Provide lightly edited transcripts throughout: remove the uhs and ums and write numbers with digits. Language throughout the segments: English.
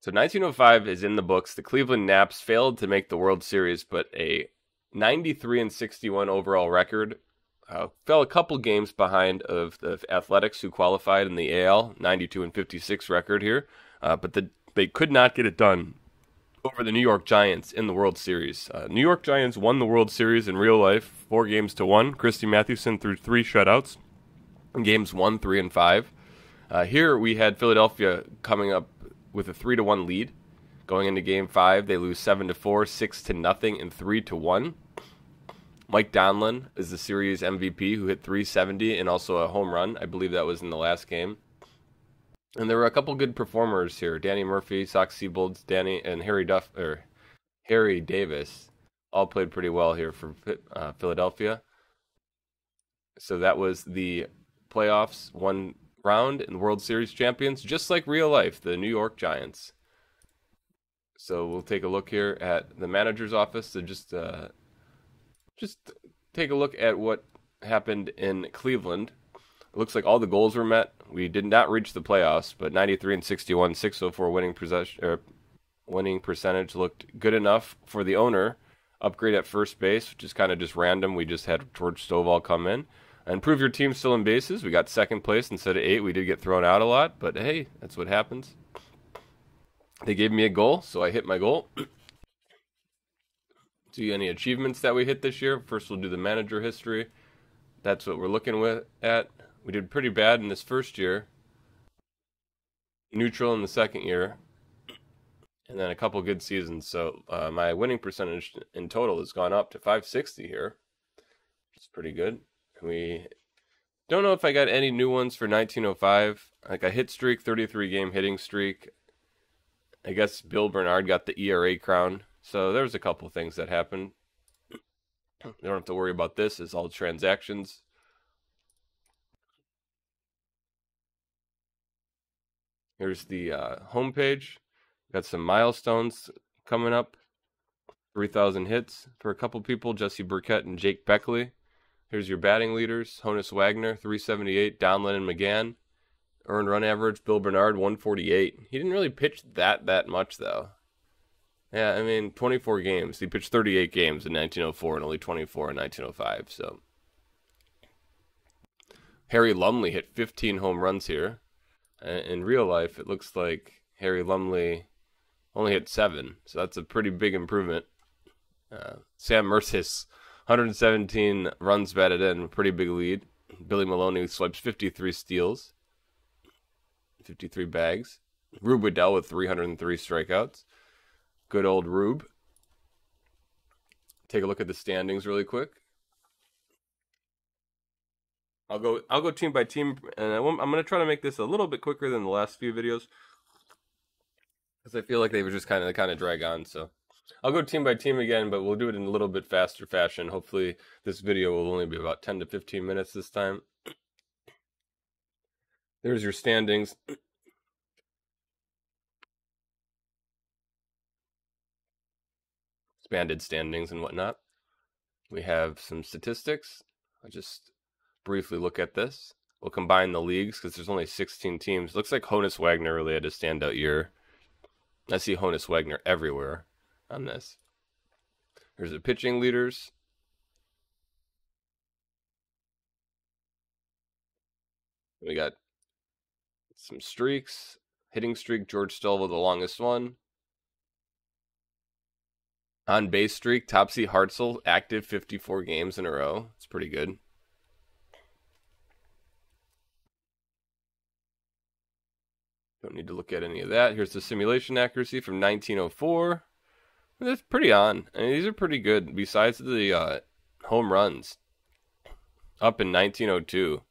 So 1905 is in the books. The Cleveland Naps failed to make the World Series, but a 93-61 overall record. Fell a couple games behind of the Athletics, who qualified in the AL, 92-56 record here. But they could not get it done over the New York Giants in the World Series. New York Giants won the World Series in real life, 4-1. Christy Mathewson threw 3 shutouts in games 1, 3, and 5. Here we had Philadelphia coming up with a 3-1 lead. Going into Game 5, they lose 7-4, 6-0, and 3-1. Mike Donlin is the series MVP, who hit 370 and also a home run. I believe that was in the last game. And there were a couple good performers here. Danny Murphy, Sox Seabolds, Danny, and Harry Davis all played pretty well here for Philadelphia. So that was the playoffs, one round, and the World Series champions, just like real life, the New York Giants. So we'll take a look here at the manager's office to just take a look at what happened in Cleveland. It looks like all the goals were met. We did not reach the playoffs, but 93-61, 604 winning percentage looked good enough for the owner. Upgrade at first base, which is kind of just random. We just had George Stovall come in. And prove your team still in bases. We got second place instead of 8. We did get thrown out a lot, but hey, that's what happens. They gave me a goal, so I hit my goal. See any achievements that we hit this year. First, we'll do the manager history. That's what we're looking at. We did pretty bad in this first year. Neutral in the second year. And then a couple good seasons. So my winning percentage in total has gone up to 560 here. Which is pretty good. We don't know if I got any new ones for 1905. Like a hit streak, 33-game hitting streak. I guess Bill Bernard got the ERA crown. So there's a couple things that happened. You don't have to worry about this. It's all transactions. Here's the homepage. Got some milestones coming up. 3,000 hits for a couple people. Jesse Burkett and Jake Beckley. Here's your batting leaders. Honus Wagner, 378. Donlin and McGann. Earned run average, Bill Bernard, 148. He didn't really pitch that much, though. Yeah, I mean, 24 games. He pitched 38 games in 1904 and only 24 in 1905, so. Harry Lumley hit 15 home runs here. In real life, it looks like Harry Lumley only hit 7, so that's a pretty big improvement. Sam Mercis, 117 runs batted in, pretty big lead. Billy Maloney swipes 53 steals, 53 bags. Rube Waddell with 303 strikeouts. Good old Rube. Take a look at the standings really quick. I'll go team by team, and I'm going to try to make this a little bit quicker than the last few videos, because I feel like they were just kind of drag on. So I'll go team by team again, but we'll do it in a little bit faster fashion. Hopefully this video will only be about 10 to 15 minutes this time. There's your standings. Expanded standings and whatnot. We have some statistics. I'll just briefly look at this. We'll combine the leagues because there's only 16 teams. Looks like Honus Wagner really had a standout year. I see Honus Wagner everywhere on this. There's the pitching leaders. We got some streaks. Hitting streak, George Stovall, the longest one. On base streak, Topsy Hartzell, active 54 games in a row. It's pretty good. Don't need to look at any of that. Here's the simulation accuracy from 1904. That's pretty on. I mean, these are pretty good. Besides the home runs up in 1902.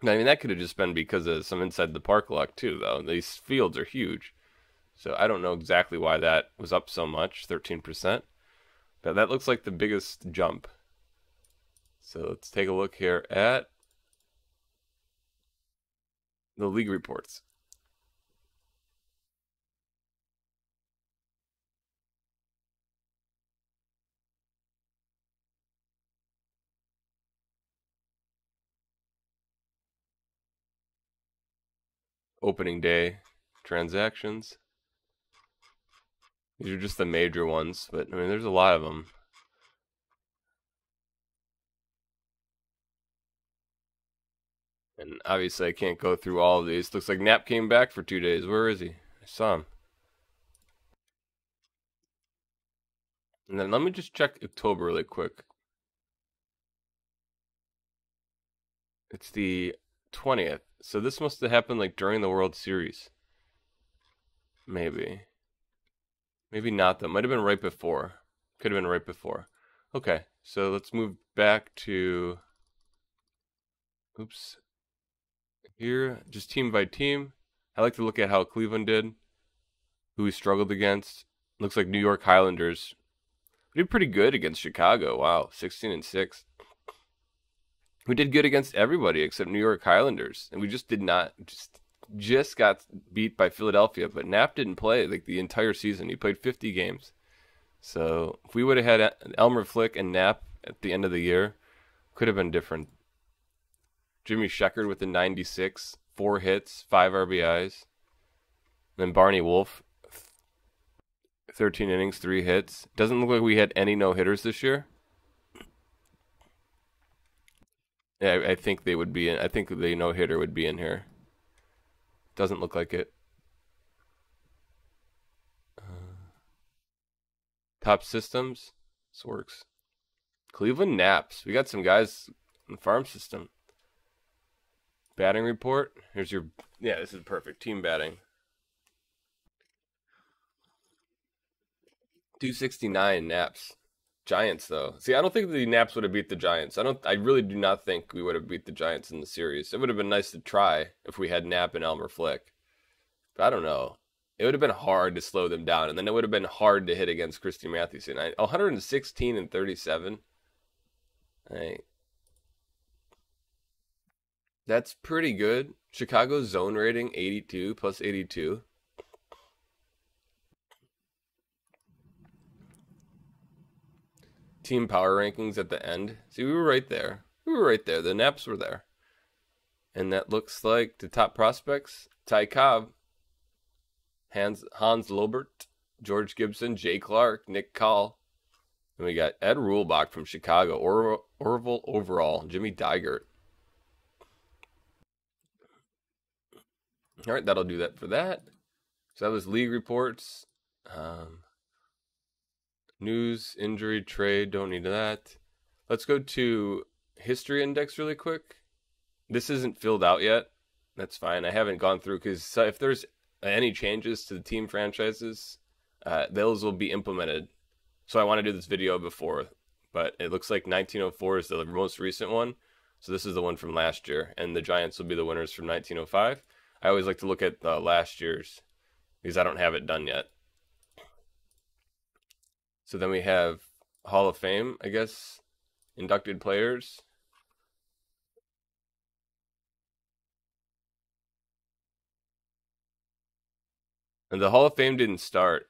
I mean, that could have just been because of some inside the park luck too, though. These fields are huge. So I don't know exactly why that was up so much, 13%. But that looks like the biggest jump. So let's take a look here at the league reports. Opening day transactions. These are just the major ones, but I mean, there's a lot of them. And obviously, I can't go through all of these. Looks like Knapp came back for 2 days. Where is he? I saw him. And then let me just check October really quick. It's the 20th. So this must have happened like during the World Series. Maybe. Maybe not though. Might have been right before. Could have been right before. Okay, so let's move back to, oops, here, just team by team. I like to look at how Cleveland did, who we struggled against. Looks like New York Highlanders did pretty good against Chicago. Wow, 16-6. We did good against everybody except New York Highlanders, and we just did not just got beat by Philadelphia. But Knapp didn't play like the entire season. He played 50 games. So if we would have had Elmer Flick and Knapp at the end of the year, could have been different. Jimmy Sheckard with the 96, 4 hits, 5 RBIs. And then Barney Wolf, 13 innings, 3 hits. Doesn't look like we had any no-hitters this year. Yeah, I think they would be in. I think the no-hitter would be in here. Doesn't look like it. Top systems. This works. Cleveland Naps. We got some guys in the farm system. Batting report. Here's your. Yeah, this is perfect. Team batting. 269 Naps. Giants though. See, I don't think the Naps would have beat the Giants. I really do not think we would have beat the Giants in the series. It would have been nice to try if we had Knapp and Elmer Flick. But I don't know. It would have been hard to slow them down, and then it would have been hard to hit against Christy Mathewson. 116 and 37. That's pretty good. Chicago's zone rating 82 plus 82. Team power rankings at the end. See, we were right there. We were right there. The Naps were there. And that looks like the top prospects: Ty Cobb, Hans Lobert, George Gibson, Jay Clark, Nick Call. And we got Ed Rulebach from Chicago, Orville Overall, Jimmy Digert. All right, that'll do that for that. So that was league reports. News, injury, trade, don't need that. Let's go to history index really quick. This isn't filled out yet. That's fine. I haven't gone through because if there's any changes to the team franchises, those will be implemented. So I want to do this video before, but it looks like 1904 is the most recent one. So this is the one from last year, and the Giants will be the winners from 1905. I always like to look at last year's because I don't have it done yet. So then we have Hall of Fame, I guess, inducted players. And the Hall of Fame didn't start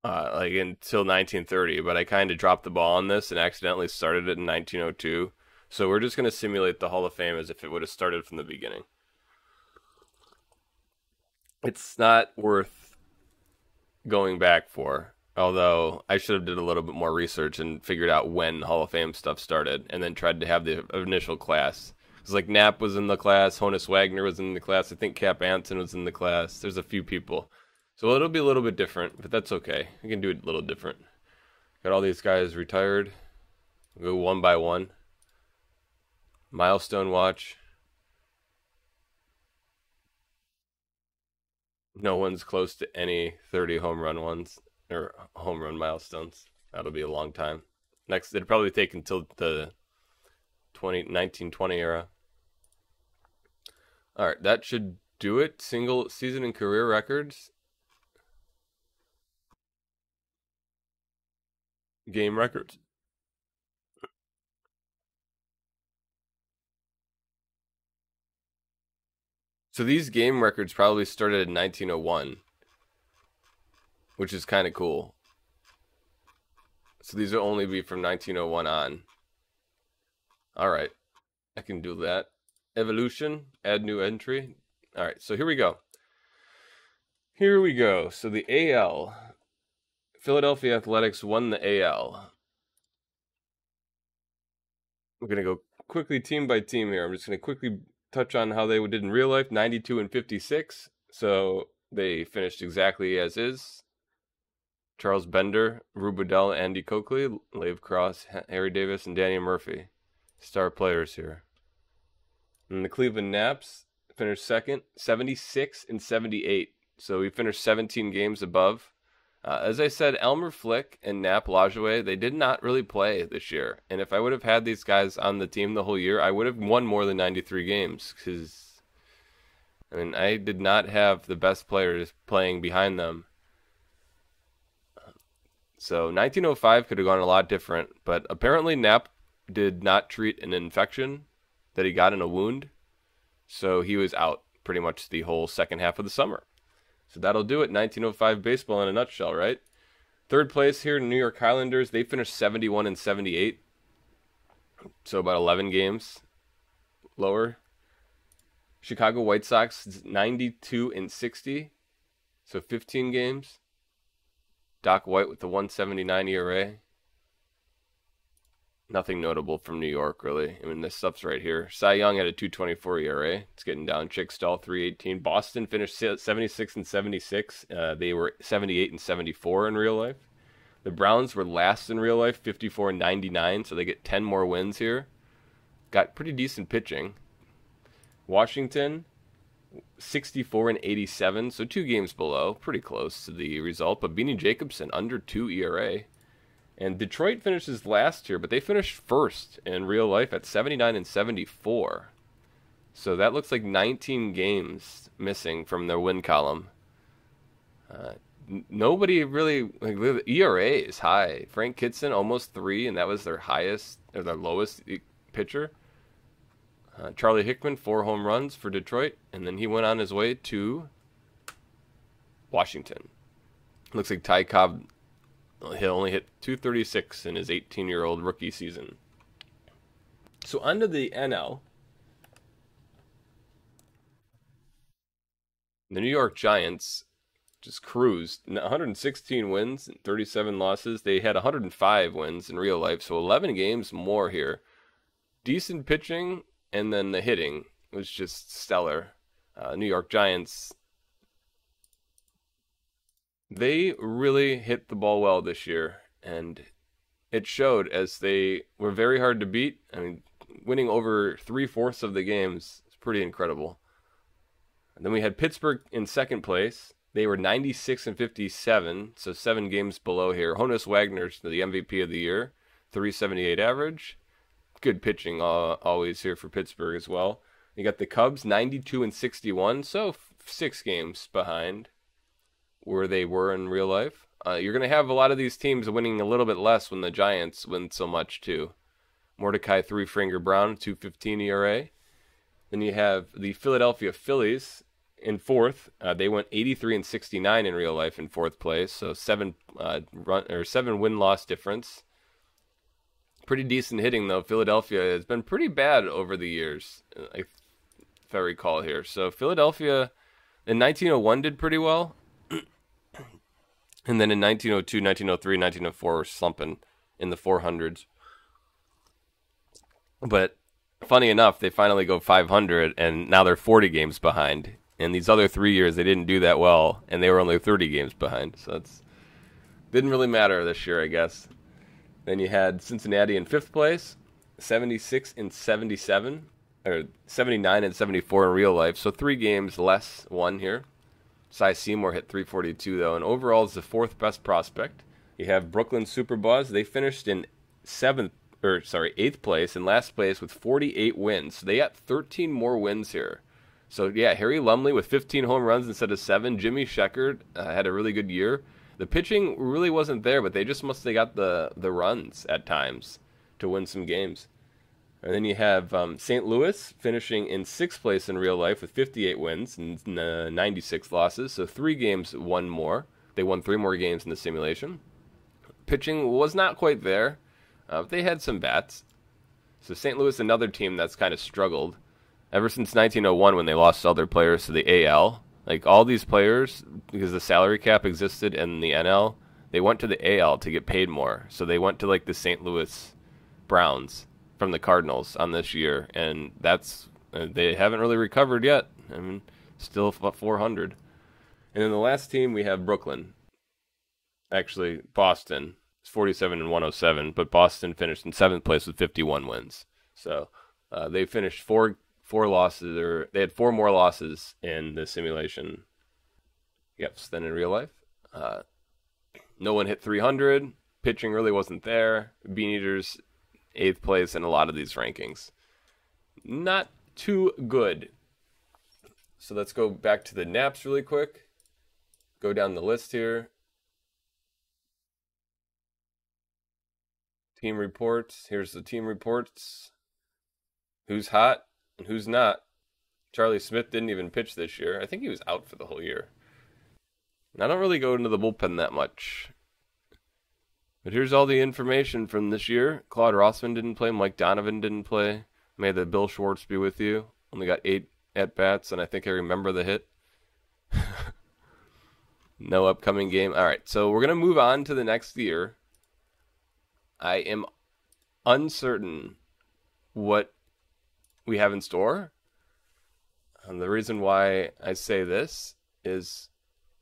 like until 1930, but I kind of dropped the ball on this and accidentally started it in 1902. So we're just going to simulate the Hall of Fame as if it would have started from the beginning. It's not worth going back for, although I should have did a little bit more research and figured out when Hall of Fame stuff started and then tried to have the initial class. It's like Knapp was in the class, Honus Wagner was in the class, I think Cap Anson was in the class. There's a few people. So it'll be a little bit different, but that's okay. We can do it a little different. Got all these guys retired. We'll go one by one. Milestone watch. No one's close to any 30 home run ones or home run milestones. That'll be a long time. Next, it'll probably take until the 1920 era. All right, that should do it. Single season and career records. Game records. So these game records probably started in 1901, which is kind of cool. So these will only be from 1901 on. All right, I can do that. Evolution, add new entry. All right, so here we go. Here we go. So the AL. Philadelphia Athletics won the AL. We're going to go quickly team by team here. I'm just going to quickly touch on how they did in real life. 92 and 56. So they finished exactly as is. Charles Bender, Rube Waddell, Andy Coakley, Lave Cross, Harry Davis, and Danny Murphy. Star players here. And the Cleveland Naps finished second, 76 and 78. So we finished 17 games above. As I said, Elmer Flick and Nap Lajoie, they did not really play this year. And if I would have had these guys on the team the whole year, I would have won more than 93 games. Because, I did not have the best players playing behind them. So 1905 could have gone a lot different. But apparently Nap did not treat an infection that he got in a wound. So he was out pretty much the whole second half of the summer. So that'll do it. 1905 baseball in a nutshell, right? Third place here, New York Highlanders. They finished 71 and 78. So about 11 games lower. Chicago White Sox, 92 and 60. So 15 games. Doc White with the 179 ERA. Nothing notable from New York, really. This stuff's right here. Cy Young had a 2.24 ERA. It's getting down. Chick Stahl, 3.18. Boston finished 76 and 76. They were 78 and 74 in real life. The Browns were last in real life, 54 and 99, so they get 10 more wins here. Got pretty decent pitching. Washington, 64 and 87, so 2 games below. Pretty close to the result, but Beanie Jacobson, under 2 ERA. And Detroit finishes last here, but they finished first in real life at 79 and 74. So that looks like 19 games missing from their win column. Nobody really, the ERA is high. Frank Kitson, almost 3, and that was their highest, or their lowest pitcher. Charlie Hickman, 4 home runs for Detroit, and then he went on his way to Washington. Looks like Ty Cobb, he only hit 236 in his 18-year-old rookie season. So onto the NL. The New York Giants just cruised. 116 wins and 37 losses. They had 105 wins in real life, so 11 games more here. Decent pitching, and then the hitting was just stellar. New York Giants, they really hit the ball well this year, and it showed as they were very hard to beat. Winning over 3/4 of the games is pretty incredible. And then we had Pittsburgh in second place. They were 96 and 57, so 7 games below here. Honus Wagner's the MVP of the year, 378 average. Good pitching always here for Pittsburgh as well. You got the Cubs, 92 and 61, so 6 games behind where they were in real life. You're going to have a lot of these teams winning a little bit less when the Giants win so much too. Mordecai Three-Finger Brown, 2.15 ERA. Then you have the Philadelphia Phillies in fourth. They went 83 and 69 in real life in fourth place, so 7 win-loss difference. Pretty decent hitting though. Philadelphia has been pretty bad over the years, if I recall here. So Philadelphia in 1901 did pretty well. And then in 1902, 1903, 1904 were slumping in the 400s. But funny enough, they finally go 500, and now they're 40 games behind. And these other 3 years, they didn't do that well, and they were only 30 games behind. So it didn't really matter this year, I guess. Then you had Cincinnati in fifth place, 76 and 77, or 79 and 74 in real life. So 3 games less won here. Cy Seymour hit 342 though, and overall is the 4th best prospect. You have Brooklyn Superbuzz. They finished in 8th place and last place with 48 wins. So they got 13 more wins here. So yeah, Harry Lumley with 15 home runs instead of 7. Jimmy Sheckard had a really good year. The pitching really wasn't there, but they just must have got the runs at times to win some games. And then you have St. Louis finishing in 6th place in real life with 58 wins and 96 losses. So 3 games won more. They won 3 more games in the simulation. Pitching was not quite there. But they had some bats. So St. Louis, another team that's kind of struggled. Ever since 1901 when they lost all their players to the AL. Like all these players, because the salary cap existed in the NL, they went to the AL to get paid more. So they went to like the St. Louis Browns from the Cardinals on this year, and that's they haven't really recovered yet. I mean, still about 400. And then the last team we have Brooklyn. Actually, Boston. It's 47 and 107, but Boston finished in seventh place with 51 wins. So they finished four losses, or they had four more losses in the simulation. Yes, than in real life. No one hit 300. Pitching really wasn't there. Bean Eaters, eighth place in a lot of these rankings. Not too good. So let's go back to the naps really quick. Go down the list here. Team reports. Here's the team reports. Who's hot and who's not. Charlie Smith didn't even pitch this year. I think he was out for the whole year. And I don't really go into the bullpen that much. But here's all the information from this year. Claude Rossman didn't play. Mike Donovan didn't play. May the Bill Schwartz be with you. Only got 8 at-bats, and I think I remember the hit. No upcoming game. All right, so we're going to move on to the next year. I am uncertain what we have in store. And the reason why I say this is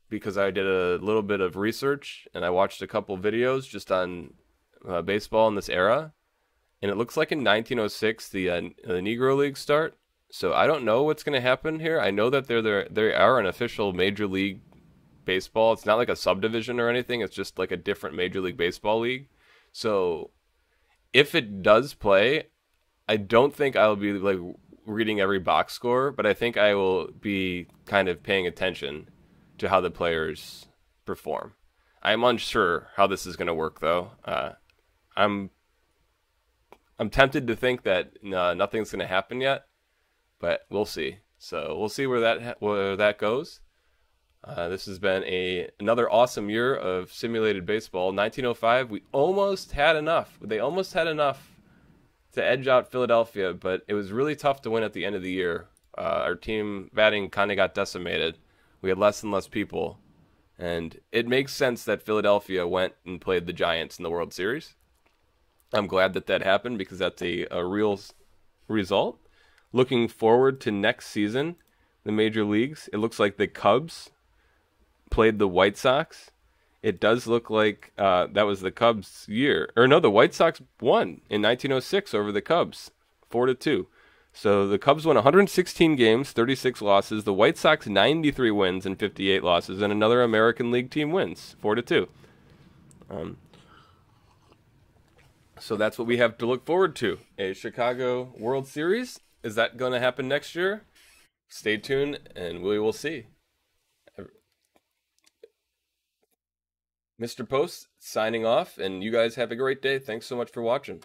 because I did a little bit of research and I watched a couple videos just on baseball in this era. And it looks like in 1906, the Negro League start. So I don't know what's going to happen here. I know that they are an official Major League Baseball. It's not like a subdivision or anything. It's just like a different Major League Baseball league. So if it does play, I don't think I'll be like reading every box score, but I think I will be kind of paying attention to how the players perform. I'm unsure how this is going to work, though. I'm tempted to think that nothing's going to happen yet, but we'll see. So we'll see where that goes. This has been another awesome year of simulated baseball. 1905, we almost had enough. They almost had enough to edge out Philadelphia, but it was really tough to win at the end of the year. Our team batting kind of got decimated. We had less and less people, and it makes sense that Philadelphia went and played the Giants in the World Series. I'm glad that happened because that's a real result. Looking forward to next season, the major leagues, it looks like the Cubs played the White Sox. It does look like that was the Cubs' year. Or no, the White Sox won in 1906 over the Cubs, 4-2. So the Cubs won 116 games, 36 losses. The White Sox 93 wins and 58 losses, and another American League team wins, 4-2. So that's what we have to look forward to. A Chicago World Series. Is that going to happen next year? Stay tuned, and we will see. Mr. Post signing off, and you guys have a great day. Thanks so much for watching.